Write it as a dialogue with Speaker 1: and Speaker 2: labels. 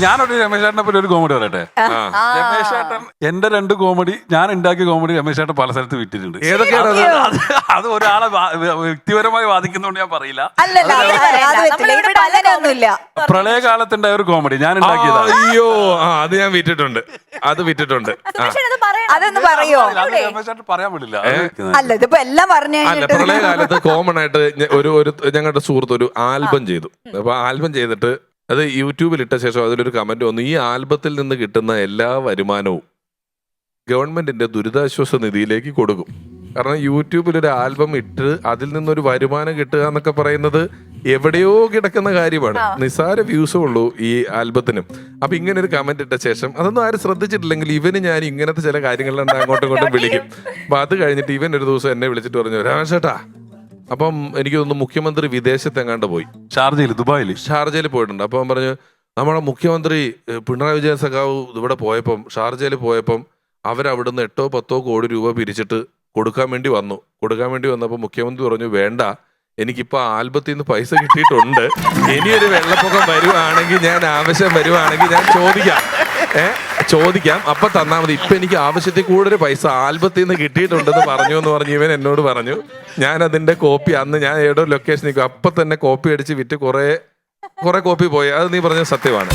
Speaker 1: ഞാനൊരു രമേശ് ചേട്ടനെ പറ്റി ഒരു കോമഡി പറയട്ടെ. രമേശ് ചേട്ടൻ എന്റെ 2 കോമഡി, ഞാൻ ഉണ്ടാക്കിയ കോമഡി രമേശ് ചേട്ടൻ പല സ്ഥലത്ത് വിറ്റിട്ടുണ്ട്.
Speaker 2: ഏതൊക്കെയാണ്
Speaker 1: അത് ഒരാളെ വ്യക്തിപരമായി വാദിക്കുന്നതുകൊണ്ട് ഞാൻ പറയില്ല. പ്രളയകാലത്തുണ്ടായ ഒരു കോമഡി ഞാൻ ഉണ്ടാക്കിയതാണ്.
Speaker 2: അയ്യോ അത് ഞാൻ വിറ്റിട്ടുണ്ട്. അത് വിറ്റിട്ടുണ്ട്.
Speaker 3: അതൊന്ന് പറയോ?
Speaker 1: രമേശ് ചേട്ടൻ പറയാൻ പറ്റില്ല.
Speaker 3: അല്ല ഇതിപ്പോ എല്ലാം പറഞ്ഞു.
Speaker 2: അല്ല, പ്രളയകാലത്ത് കോമൺ ആയിട്ട് ഒരു ഞങ്ങളുടെ സുഹൃത്ത് ഒരു ആൽബം ചെയ്തു. അപ്പൊ ആൽബം ചെയ്തിട്ട് അത് യൂട്യൂബിൽ ഇട്ട ശേഷം അതിലൊരു കമന്റ് വന്നു, ഈ ആൽബത്തിൽ നിന്ന് കിട്ടുന്ന എല്ലാ വരുമാനവും ഗവൺമെന്റിന്റെ ദുരിതാശ്വാസ നിധിയിലേക്ക് കൊടുക്കും. കാരണം യൂട്യൂബിൽ ഒരു ആൽബം ഇട്ട് അതിൽ നിന്നൊരു വരുമാനം കിട്ടുക എന്നൊക്കെ പറയുന്നത് എവിടെയോ കിടക്കുന്ന കാര്യമാണ്. നിസ്സാര വ്യൂസേ ഉള്ളൂ ഈ ആൽബത്തിനും. അപ്പൊ ഇങ്ങനെ ഒരു കമന്റ് ഇട്ട ശേഷം അതൊന്നും ആരും ശ്രദ്ധിച്ചിട്ടില്ലെങ്കിൽ ഇവന് ഞാൻ ഇങ്ങനത്തെ ചില കാര്യങ്ങളിലാണ് അങ്ങോട്ടും ഇങ്ങോട്ടും വിളിക്കും. അപ്പൊ അത് കഴിഞ്ഞിട്ട് ഇവൻ ഒരു ദിവസം എന്നെ വിളിച്ചിട്ട് പറഞ്ഞു, രാമേഷേട്ടാ അപ്പം എനിക്ക് തോന്നുന്നു മുഖ്യമന്ത്രി വിദേശത്തെങ്ങാണ്ട് പോയി, ഷാർജയിൽ പോയിട്ടുണ്ട്. അപ്പം അവൻ പറഞ്ഞു, നമ്മുടെ മുഖ്യമന്ത്രി പിണറായി വിജയൻ സഖാവ് ഇവിടെ പോയപ്പം ഷാർജയിൽ പോയപ്പം അവരവിടുന്ന് 8-10 കോടി രൂപ പിരിച്ചിട്ട് കൊടുക്കാൻ വേണ്ടി വന്നപ്പോൾ മുഖ്യമന്ത്രി പറഞ്ഞു, വേണ്ട, എനിക്കിപ്പോൾ ആൽബത്തിൽ നിന്ന് പൈസ കിട്ടിയിട്ടുണ്ട്, ഇനിയൊരു വെള്ളപ്പൊക്കം വരുവാണെങ്കിൽ ഞാൻ ആവശ്യം വരുവാണെങ്കിൽ ഞാൻ ചോദിക്കാം അപ്പൊ തന്നാൽ മതി, ഇപ്പൊ എനിക്ക് ആവശ്യത്തിൽ കൂടുതൽ പൈസ ആൽബത്തിൽ നിന്ന് കിട്ടിയിട്ടുണ്ടെന്ന് പറഞ്ഞു എന്ന് പറഞ്ഞ് ഇവൻ എന്നോട് പറഞ്ഞു. ഞാൻ അതിന്റെ കോപ്പി അന്ന് ഞാൻ ഏതോ ലൊക്കേഷൻ നിൽക്കും, അപ്പൊ തന്നെ കോപ്പി അടിച്ച് വിറ്റ് കുറെ കോപ്പി പോയി. അത് നീ പറഞ്ഞ സത്യമാണ്.